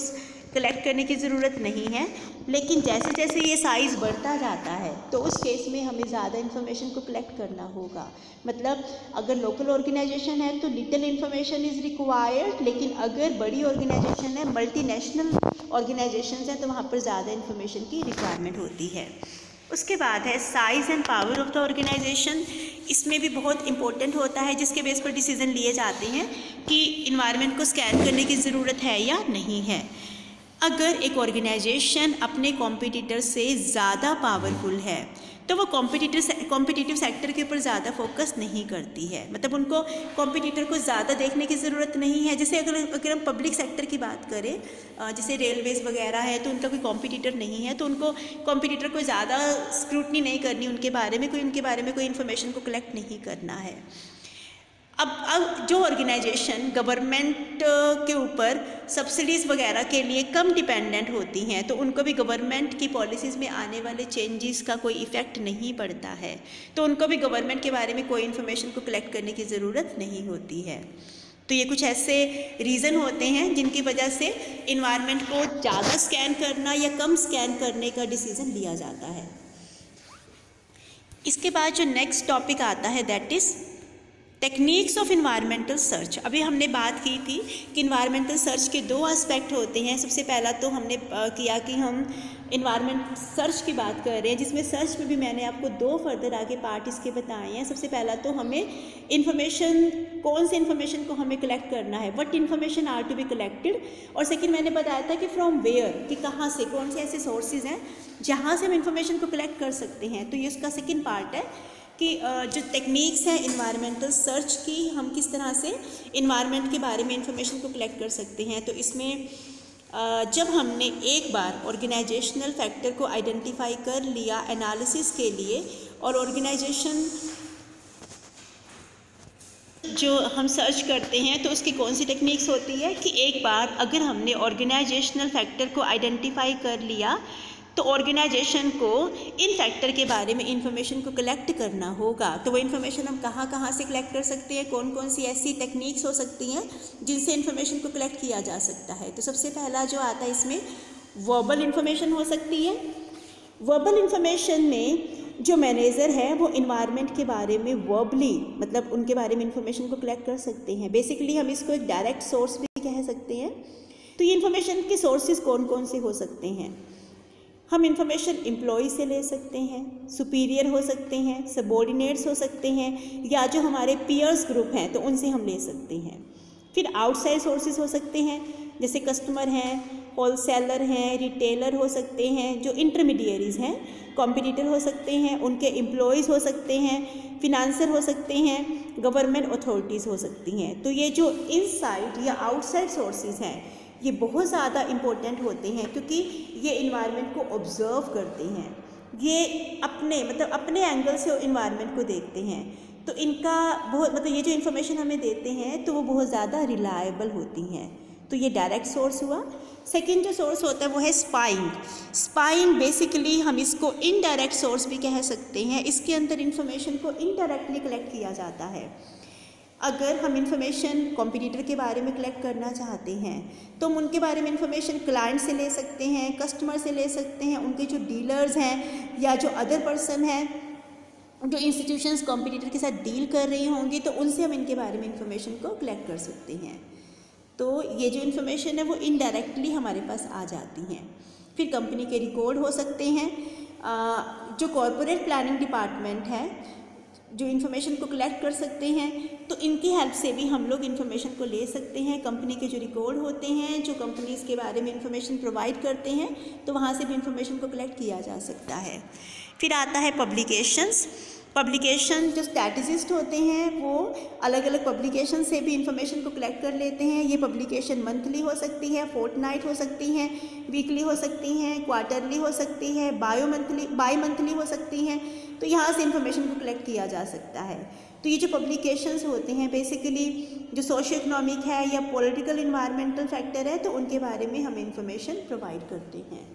S1: कलेक्ट करने की ज़रूरत नहीं है। लेकिन जैसे जैसे ये साइज़ बढ़ता जाता है तो उस केस में हमें ज़्यादा इन्फॉर्मेशन को कलेक्ट करना होगा। मतलब अगर लोकल ऑर्गेनाइजेशन है तो लिटिल इन्फॉर्मेशन इज़ रिक्वायर्ड, लेकिन अगर बड़ी ऑर्गेनाइजेशन है, मल्टीनेशनल ऑर्गेनाइजेशंस हैं, तो वहाँ पर ज़्यादा इन्फॉर्मेशन की रिक्वायरमेंट होती है। उसके बाद है size and power of the organisation. इसमें भी बहुत इंपॉर्टेंट होता है, जिसके बेस पर डिसीजन लिए जाते हैं कि इन्वायरमेंट को स्कैन करने की ज़रूरत है या नहीं है। अगर एक ऑर्गेनाइजेशन अपने कॉम्पिटिटर से ज़्यादा पावरफुल है तो वो कॉम्पिटिटिव सेक्टर के ऊपर ज़्यादा फोकस नहीं करती है। मतलब उनको कॉम्पिटिटर को ज़्यादा देखने की ज़रूरत नहीं है। जैसे अगर हम पब्लिक सेक्टर की बात करें, जैसे रेलवेज़ वगैरह है, तो उनका कोई कॉम्पिटिटर नहीं है, तो उनको कॉम्पिटिटर को ज़्यादा स्क्रूटनी नहीं करनी, उनके बारे में कोई इन्फॉर्मेशन को कलेक्ट नहीं करना है। अब जो ऑर्गेनाइजेशन गवर्नमेंट के ऊपर सब्सिडीज़ वगैरह के लिए कम डिपेंडेंट होती हैं, तो उनको भी गवर्नमेंट की पॉलिसीज़ में आने वाले चेंजेस का कोई इफ़ेक्ट नहीं पड़ता है, तो उनको भी गवर्नमेंट के बारे में कोई इन्फॉर्मेशन को कलेक्ट करने की ज़रूरत नहीं होती है। तो ये कुछ ऐसे रीज़न होते हैं जिनकी वजह से इन्वायरमेंट को ज़्यादा स्कैन करना या कम स्कैन करने का डिसीज़न लिया जाता है। इसके बाद जो नेक्स्ट टॉपिक आता है that is techniques of environmental search. अभी हमने बात की थी कि इन्वायरमेंटल सर्च के दो एस्पेक्ट होते हैं। सबसे पहला तो हमने किया कि हम इन्वायरमेंट सर्च की बात कर रहे हैं, जिसमें सर्च में भी मैंने आपको दो फर्दर आगे पार्ट इसके बताए हैं। सबसे पहला तो हमें इन्फॉर्मेशन, कौन से इन्फॉर्मेशन को हमें कलेक्ट करना है, what information are to be collected, और सेकंड मैंने बताया था कि फ्रॉम वेयर, कि कहाँ से, कौन से ऐसे सोर्सेज हैं जहाँ से हम इन्फॉर्मेशन को कलेक्ट कर सकते हैं। तो ये उसका सेकेंड पार्ट है कि जो टेक्निक्स हैं इन्वायरमेंटल सर्च की, हम किस तरह से इन्वायरमेंट के बारे में इंफॉर्मेशन को कलेक्ट कर सकते हैं। तो इसमें जब हमने एक बार ऑर्गेनाइजेशनल फैक्टर को आइडेंटिफाई कर लिया एनालिसिस के लिए, और ऑर्गेनाइजेशन जो हम सर्च करते हैं तो उसकी कौन सी टेक्निक्स होती है कि एक बार अगर हमने ऑर्गेनाइजेशनल फैक्टर को आइडेंटिफाई कर लिया तो ऑर्गेनाइजेशन को इन फैक्टर के बारे में इंफॉर्मेशन को कलेक्ट करना होगा। तो वो इन्फॉर्मेशन हम कहाँ से कलेक्ट कर सकते हैं, कौन कौन सी ऐसी टेक्निक्स हो सकती हैं जिनसे इन्फॉर्मेशन को कलेक्ट किया जा सकता है। तो सबसे पहला जो आता है इसमें वर्बल इन्फॉर्मेशन हो सकती है। वर्बल इन्फॉर्मेशन में जो मैनेजर है वो इन्वायरमेंट के बारे में वर्बली, मतलब उनके बारे में इन्फॉर्मेशन को कलेक्ट कर सकते हैं। बेसिकली हम इसको एक डायरेक्ट सोर्स भी कह सकते हैं। तो ये इन्फॉर्मेशन के सोर्सेज कौन कौन से हो सकते हैं। हम इंफॉर्मेशन एम्प्लॉय से ले सकते हैं, सुपीरियर हो सकते हैं, सबॉर्डिनेट्स हो सकते हैं, या जो हमारे पीयर्स ग्रुप हैं तो उनसे हम ले सकते हैं। फिर आउटसाइड सोर्सेज हो सकते हैं, जैसे कस्टमर हैं, होलसेलर हैं, रिटेलर हो सकते हैं, जो इंटरमीडियरीज़ हैं, कॉम्पिटिटर हो सकते हैं, उनके एम्प्लॉयज़ हो सकते हैं, फिनांसर हो सकते हैं, गवर्नमेंट अथॉरिटीज़ हो सकती हैं। तो ये जो इनसाइड या आउटसाइड सोर्सेज हैं ये बहुत ज़्यादा इम्पोर्टेंट होते हैं, क्योंकि ये इन्वायरमेंट को ऑब्ज़र्व करते हैं, ये अपने एंगल से इन्वायरमेंट को देखते हैं। तो इनका बहुत मतलब ये जो इन्फॉर्मेशन हमें देते हैं तो वो बहुत ज़्यादा रिलायबल होती हैं। तो ये डायरेक्ट सोर्स हुआ। सेकंड जो सोर्स होता है वो है स्पाइंग। स्पाइंग बेसिकली हम इसको इनडायरेक्ट सोर्स भी कह सकते हैं। इसके अंदर इन्फॉर्मेशन को इनडायरेक्टली कलेक्ट किया जाता है। अगर हम इंफॉर्मेशन कॉम्पिटिटर के बारे में कलेक्ट करना चाहते हैं तो हम उनके बारे में इंफॉर्मेशन क्लाइंट से ले सकते हैं, कस्टमर से ले सकते हैं, उनके जो डीलर्स हैं या जो अदर पर्सन हैं, जो इंस्टीट्यूशंस कॉम्पिटिटर के साथ डील कर रही होंगी, तो उनसे हम इनके बारे में इंफॉर्मेशन को कलेक्ट कर सकते हैं। तो ये जो इन्फॉर्मेशन है वो इनडायरेक्टली हमारे पास आ जाती हैं। फिर कंपनी के रिकॉर्ड हो सकते हैं। जो कॉरपोरेट प्लानिंग डिपार्टमेंट है जो इन्फॉर्मेशन को कलेक्ट कर सकते हैं, तो इनकी हेल्प से भी हम लोग इन्फॉर्मेशन को ले सकते हैं। कंपनी के जो रिकॉर्ड होते हैं, जो कंपनीज़ के बारे में इन्फॉर्मेशन प्रोवाइड करते हैं, तो वहाँ से भी इन्फॉर्मेशन को कलेक्ट किया जा सकता है। फिर आता है पब्लिकेशंस। पब्लिकेशन जो स्ट्रैटेजिस्ट होते हैं वो अलग अलग पब्लिकेशन से भी इंफॉर्मेशन को कलेक्ट कर लेते हैं। ये पब्लिकेशन मंथली हो सकती है, फोर्टनाइट हो सकती हैं, वीकली हो सकती हैं, क्वार्टरली हो सकती है, बाई मंथली हो सकती हैं। तो यहाँ से इंफॉर्मेशन को कलेक्ट किया जा सकता है। तो ये जो पब्लिकेशंस होते हैं बेसिकली जो सोशियो इकोनॉमिक है या पॉलिटिकल इन्वायरमेंटल फैक्टर है, तो उनके बारे में हमें इंफॉर्मेशन प्रोवाइड करते हैं।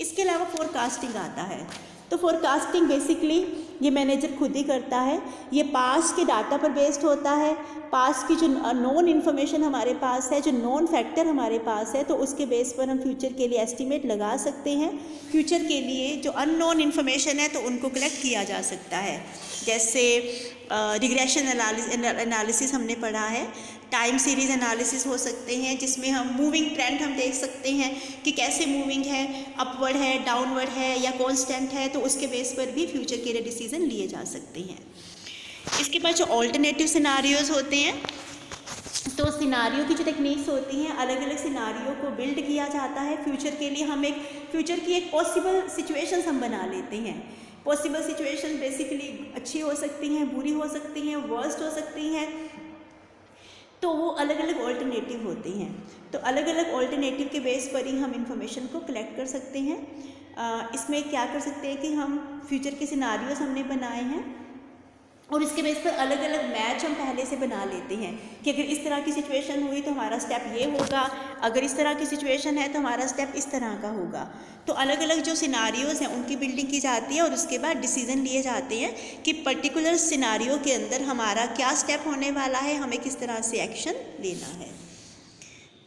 S1: इसके अलावा फोरकास्टिंग आता है। तो फोरकास्टिंग बेसिकली ये मैनेजर खुद ही करता है। ये पास्ट के डाटा पर बेस्ड होता है। पास्ट की जो नॉन इन्फॉर्मेशन हमारे पास है, जो नॉन फैक्टर हमारे पास है, तो उसके बेस पर हम फ्यूचर के लिए एस्टिमेट लगा सकते हैं। फ्यूचर के लिए जो अननोन इन्फॉर्मेशन है तो उनको कलेक्ट किया जा सकता है। जैसे रिग्रेशन एनालिसिस हमने पढ़ा है, टाइम सीरीज़ एनालिसिस हो सकते हैं जिसमें हम मूविंग ट्रेंड हम देख सकते हैं कि कैसे मूविंग है, अपवर्ड है, डाउनवर्ड है या कांस्टेंट है, तो उसके बेस पर भी फ्यूचर के लिए डिसीजन लिए जा सकते हैं। इसके बाद जो ऑल्टरनेटिव सिनारियोज होते हैं, तो सिनारियो की जो टेक्निक्स होती हैं, अलग अलग सिनारियो को बिल्ड किया जाता है। फ्यूचर के लिए हम एक फ्यूचर की एक पॉसिबल सिचुएशंस हम बना लेते हैं। पॉसिबल सिचुएशन बेसिकली अच्छी हो सकती हैं, बुरी हो सकती हैं, वर्स्ट हो सकती हैं, तो वो अलग अलग ऑल्टरनेटिव होते हैं। तो अलग अलग ऑल्टरनेटिव के बेस पर ही हम इंफॉर्मेशन को कलेक्ट कर सकते हैं। इसमें क्या कर सकते हैं कि हम फ्यूचर के सिनारियोज हमने बनाए हैं और इसके बेस पर अलग अलग मैच हम पहले से बना लेते हैं कि अगर इस तरह की सिचुएशन हुई तो हमारा स्टेप ये होगा, अगर इस तरह की सिचुएशन है तो हमारा स्टेप इस तरह का होगा। तो अलग अलग जो सिनारियोज़ हैं उनकी बिल्डिंग की जाती है और उसके बाद डिसीजन लिए जाते हैं कि पर्टिकुलर सिनारियो के अंदर हमारा क्या स्टेप होने वाला है, हमें किस तरह से एक्शन लेना है।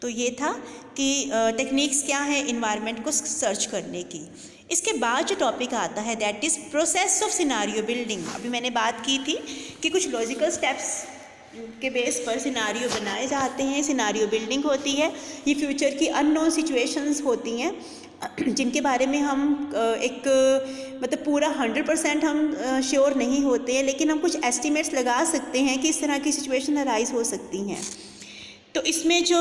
S1: तो ये था कि टेक्निक्स क्या है इन्वायरमेंट को सर्च करने की। इसके बाद जो टॉपिक आता है that is process of scenario building. अभी मैंने बात की थी कि कुछ लॉजिकल स्टेप्स के बेस पर सिनारियो बनाए जाते हैं, सिनारियो बिल्डिंग होती है। ये फ्यूचर की अननोन सिचुएशंस होती हैं जिनके बारे में हम एक मतलब पूरा 100% हम श्योर नहीं होते हैं, लेकिन हम कुछ एस्टिमेट्स लगा सकते हैं कि इस तरह की सिचुएशन अराइज हो सकती हैं। तो इसमें जो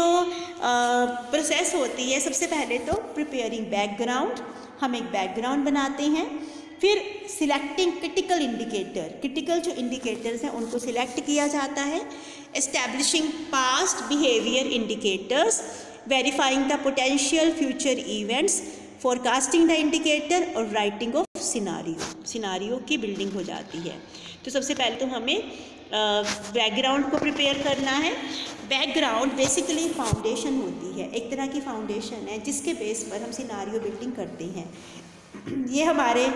S1: प्रोसेस होती है, सबसे पहले तो प्रिपेयरिंग बैकग्राउंड, हम एक बैकग्राउंड बनाते हैं। फिर सिलेक्टिंग क्रिटिकल इंडिकेटर, क्रिटिकल जो इंडिकेटर्स हैं उनको सिलेक्ट किया जाता है। Establishing past behaviour indicators, verifying the potential future events, forecasting the indicator और राइटिंग ऑफ सिनारियो की बिल्डिंग हो जाती है। तो सबसे पहले तो हमें बैकग्राउंड को प्रिपेयर करना है। बैकग्राउंड बेसिकली फाउंडेशन होती है, एक तरह की फाउंडेशन है जिसके बेस पर हम सिनारियो बिल्डिंग करते हैं। ये हमारे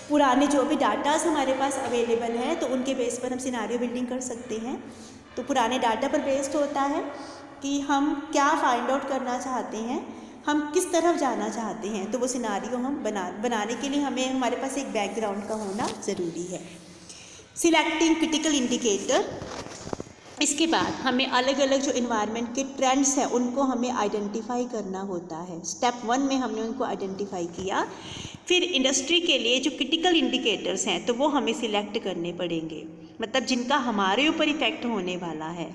S1: पुराने जो भी डाटास हमारे पास अवेलेबल हैं तो उनके बेस पर हम सिनारियो बिल्डिंग कर सकते हैं। तो पुराने डाटा पर बेस्ड होता है कि हम क्या फाइंड आउट करना चाहते हैं, हम किस तरफ जाना चाहते हैं, तो वो सिनारियो हम बनाने के लिए हमें हमारे पास एक बैकग्राउंड का होना ज़रूरी है। सिलेक्टिंग क्रिटिकल इंडिकेटर, इसके बाद हमें अलग अलग जो इन्वायरमेंट के ट्रेंड्स हैं उनको हमें आइडेंटिफाई करना होता है। स्टेप 1 में हमने उनको आइडेंटिफाई किया। फिर इंडस्ट्री के लिए जो क्रिटिकल इंडिकेटर्स हैं तो वो हमें सिलेक्ट करने पड़ेंगे, मतलब जिनका हमारे ऊपर इफ़ेक्ट होने वाला है।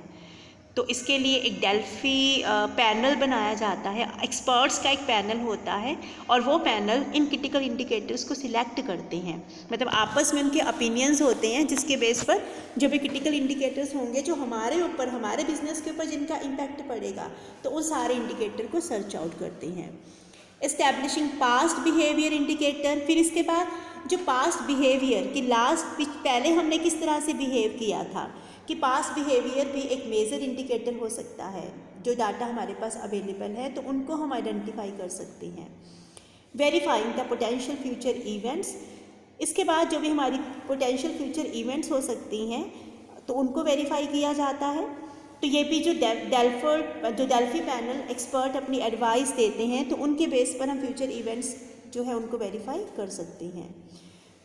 S1: तो इसके लिए एक डेल्फी पैनल बनाया जाता है, एक्सपर्ट्स का एक पैनल होता है और वो पैनल इन क्रिटिकल इंडिकेटर्स को सिलेक्ट करते हैं। मतलब आपस में उनके ओपिनियंस होते हैं जिसके बेस पर जो भी क्रिटिकल इंडिकेटर्स होंगे जो हमारे ऊपर, हमारे बिजनेस के ऊपर जिनका इम्पैक्ट पड़ेगा, तो उन सारे इंडिकेटर को सर्च आउट करते हैं। एस्टैब्लिशिंग पास्ट बिहेवियर इंडिकेटर, फिर इसके बाद जो पास्ट बिहेवियर कि पहले हमने किस तरह से बिहेव किया था, कि पास्ट बिहेवियर भी एक मेजर इंडिकेटर हो सकता है। जो डाटा हमारे पास अवेलेबल है तो उनको हम आइडेंटिफाई कर सकते हैं। Verifying the potential future events, इसके बाद जो भी हमारी पोटेंशियल फ्यूचर इवेंट्स हो सकती हैं तो उनको वेरीफाई किया जाता है। तो ये भी जो डेल्फी पैनल एक्सपर्ट अपनी एडवाइस देते हैं तो उनके बेस पर हम फ्यूचर इवेंट्स जो है उनको वेरीफाई कर सकते हैं।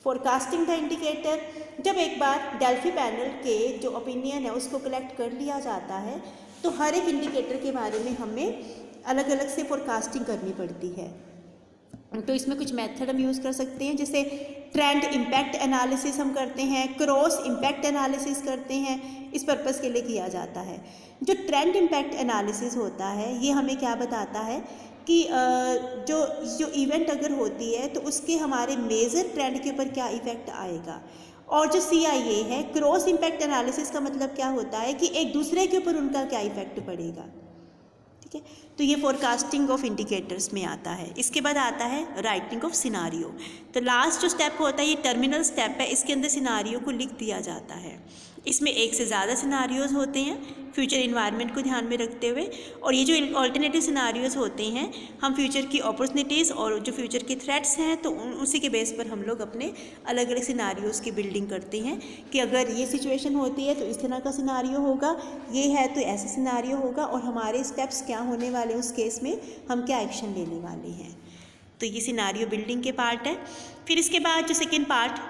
S1: फोरकास्टिंग द इंडिकेटर, जब एक बार डेल्फी पैनल के जो ओपिनियन है उसको कलेक्ट कर लिया जाता है तो हर एक इंडिकेटर के बारे में हमें अलग अलग से फोरकास्टिंग करनी पड़ती है। तो इसमें कुछ मेथड हम यूज़ कर सकते हैं, जैसे ट्रेंड इम्पैक्ट एनालिसिस हम करते हैं, क्रॉस इम्पैक्ट एनालिसिस करते हैं, इस पर्पस के लिए किया जाता है। जो ट्रेंड इम्पैक्ट एनालिसिस होता है ये हमें क्या बताता है कि जो इवेंट अगर होती है तो उसके हमारे मेजर ट्रेंड के ऊपर क्या इफ़ेक्ट आएगा। और जो CIA है, क्रॉस इम्पैक्ट एनालिसिस का मतलब क्या होता है कि एक दूसरे के ऊपर उनका क्या इफ़ेक्ट पड़ेगा। ठीक है, तो ये फोरकास्टिंग ऑफ इंडिकेटर्स में आता है। इसके बाद आता है राइटिंग ऑफ सिनारियो। तो लास्ट जो स्टेप होता है ये टर्मिनल स्टेप है, इसके अंदर सिनारियो को लिख दिया जाता है। इसमें एक से ज़्यादा सिनारियोज़ होते हैं फ्यूचर इन्वायरमेंट को ध्यान में रखते हुए, और ये जो ऑल्टरनेटिव सिनारियोज़ होते हैं हम फ्यूचर की अपॉर्चुनिटीज़ और जो फ्यूचर के थ्रेट्स हैं तो उसी के बेस पर हम लोग अपने अलग अलग सिनारियोज़ की बिल्डिंग करते हैं कि अगर ये सिचुएशन होती है तो इस तरह का सिनारियो होगा, ये है तो ऐसा सिनारियो होगा, और हमारे स्टेप्स क्या होने वाले हैं उस केस में हम क्या एक्शन लेने वाले हैं। तो ये सिनारियो बिल्डिंग के पार्ट है। फिर इसके बाद जो सेकेंड पार्ट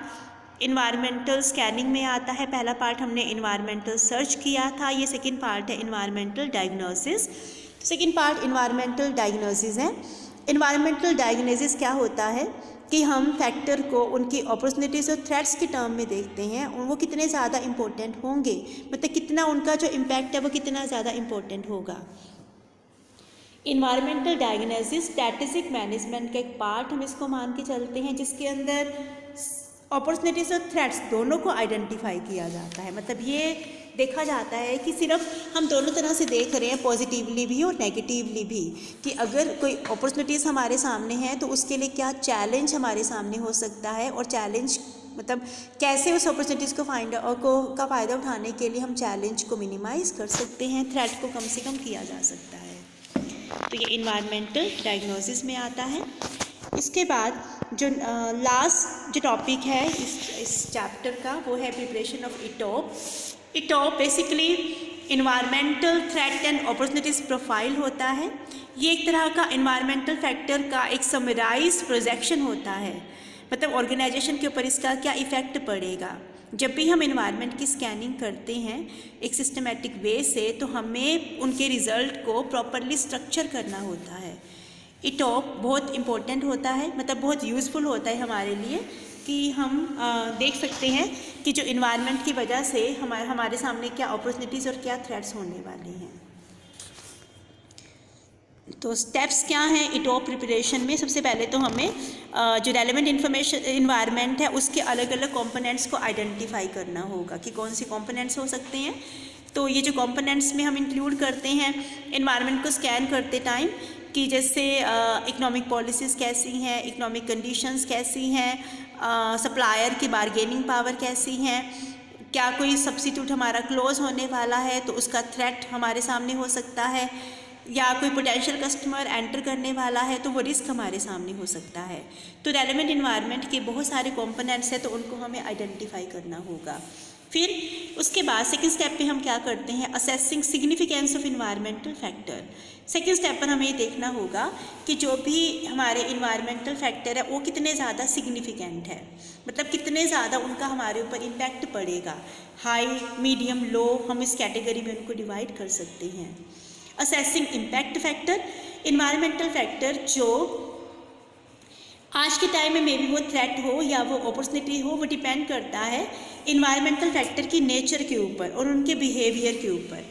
S1: इन्वायरमेंटल स्कैनिंग में आता है। पहला पार्ट हमने इन्वायरमेंटल सर्च किया था, ये सेकंड पार्ट है environmental diagnosis. Second part environmental diagnosis है। इन्वायरमेंटल डायग्नोसिस क्या होता है कि हम फैक्टर को उनकी अपॉर्चुनिटीज़ और थ्रेट्स के टर्म में देखते हैं, और वो कितने ज़्यादा इम्पोर्टेंट होंगे, मतलब कितना उनका जो इम्पैक्ट है वो कितना ज़्यादा इम्पोर्टेंट होगा। इन्वायरमेंटल डायग्नोसिस स्ट्रैटेजिक मैनेजमेंट का एक पार्ट हम इसको मान के चलते हैं, जिसके अंदर अपॉर्चुनिटीज़ और थ्रेट्स दोनों को आइडेंटिफाई किया जाता है। मतलब ये देखा जाता है कि सिर्फ हम दोनों तरह से देख रहे हैं, पॉजिटिवली भी और नेगेटिवली भी, कि अगर कोई अपॉर्चुनिटीज़ हमारे सामने है तो उसके लिए क्या चैलेंज हमारे सामने हो सकता है, और चैलेंज मतलब कैसे उस अपॉर्चुनिटीज़ को का फ़ायदा उठाने के लिए हम चैलेंज को मिनिमाइज़ कर सकते हैं, थ्रेट को कम से कम किया जा सकता है। तो ये इन्वायरमेंटल डायग्नोसिस में आता है। इसके बाद जो लास्ट जो टॉपिक है इस चैप्टर का वो है preparation of ETOP. ETOP basically environmental threat and opportunities profile होता है। ये एक तरह का इन्वायरमेंटल फैक्टर का एक समराइज प्रोजेक्शन होता है, मतलब ऑर्गेनाइजेशन के ऊपर इसका क्या इफ़ेक्ट पड़ेगा। जब भी हम इन्वायरमेंट की स्कैनिंग करते हैं एक सिस्टमेटिक वे से तो हमें उनके रिज़ल्ट को प्रॉपरली स्ट्रक्चर करना होता है। इटॉप बहुत इम्पोर्टेंट होता है, मतलब बहुत यूज़फुल होता है हमारे लिए, कि हम देख सकते हैं कि जो इन्वायरमेंट की वजह से हमारे सामने क्या अपॉर्चुनिटीज़ और क्या थ्रेट्स होने वाले हैं। तो स्टेप्स क्या हैं इटॉप प्रिपरेशन में। सबसे पहले तो हमें जो रेलेवेंट इन्फॉर्मेशन इन्वायरमेंट है उसके अलग अलग कंपोनेंट्स को आइडेंटिफाई करना होगा कि कौन से कंपोनेंट्स हो सकते हैं। तो ये जो कंपोनेंट्स में हम इंक्लूड करते हैं इन्वायरमेंट को स्कैन करते टाइम, कि जैसे इकोनॉमिक पॉलिसीज़ कैसी हैं, इकोनॉमिक कंडीशंस कैसी हैं, सप्लायर की बारगेनिंग पावर कैसी हैं, क्या कोई सब्स्टिट्यूट हमारा क्लोज होने वाला है तो उसका थ्रेट हमारे सामने हो सकता है, या कोई पोटेंशियल कस्टमर एंटर करने वाला है तो वो रिस्क हमारे सामने हो सकता है। तो रेलेवेंट इन्वायरमेंट के बहुत सारे कंपोनेंट्स हैं तो उनको हमें आइडेंटिफाई करना होगा। फिर उसके बाद सेकंड स्टेप पे हम क्या करते हैं, assessing significance of environmental factor. Second step पर हमें ये देखना होगा कि जो भी हमारे इन्वायरमेंटल फैक्टर है वो कितने ज़्यादा सिग्निफिकेंट है, मतलब कितने ज़्यादा उनका हमारे ऊपर इम्पैक्ट पड़ेगा। हाई, मीडियम, लो, हम इस कैटेगरी में उनको डिवाइड कर सकते हैं। Assessing impact factor, environmental factor जो आज के टाइम में मे भी वो थ्रेट हो या वो अपॉर्चुनिटी हो, वो डिपेंड करता है इन्वायरमेंटल फैक्टर की नेचर के ऊपर और उनके बिहेवियर के ऊपर।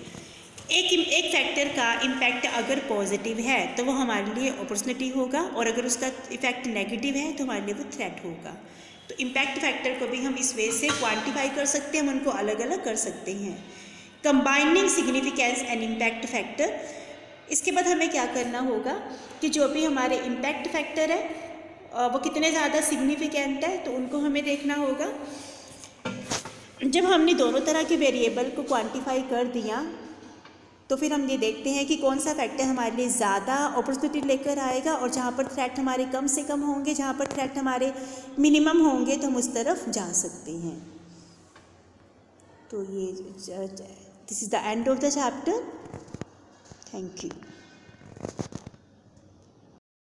S1: एक फैक्टर का इम्पैक्ट अगर पॉजिटिव है तो वो हमारे लिए अपॉर्चुनिटी होगा, और अगर उसका इफेक्ट नेगेटिव है तो हमारे लिए वो थ्रेट होगा। तो इम्पैक्ट फैक्टर को भी हम इस वे से क्वान्टिफाई कर सकते हैं, हम उनको अलग अलग कर सकते हैं। Combining significance and impact factor, इसके बाद हमें क्या करना होगा कि जो भी हमारे इम्पैक्ट फैक्टर है वो कितने ज़्यादा सिग्निफिकेंट है, तो उनको हमें देखना होगा। जब हमने दोनों तरह के वेरिएबल को क्वांटिफाई कर दिया तो फिर हम ये देखते हैं कि कौन सा फैक्टर हमारे लिए ज़्यादा अपॉर्चुनिटी लेकर आएगा, और जहाँ पर थ्रेट हमारे कम से कम होंगे, जहाँ पर थ्रेट हमारे मिनिमम होंगे, तो हम उस तरफ जा सकते हैं। तो ये this is the end of the chapter. Thank you.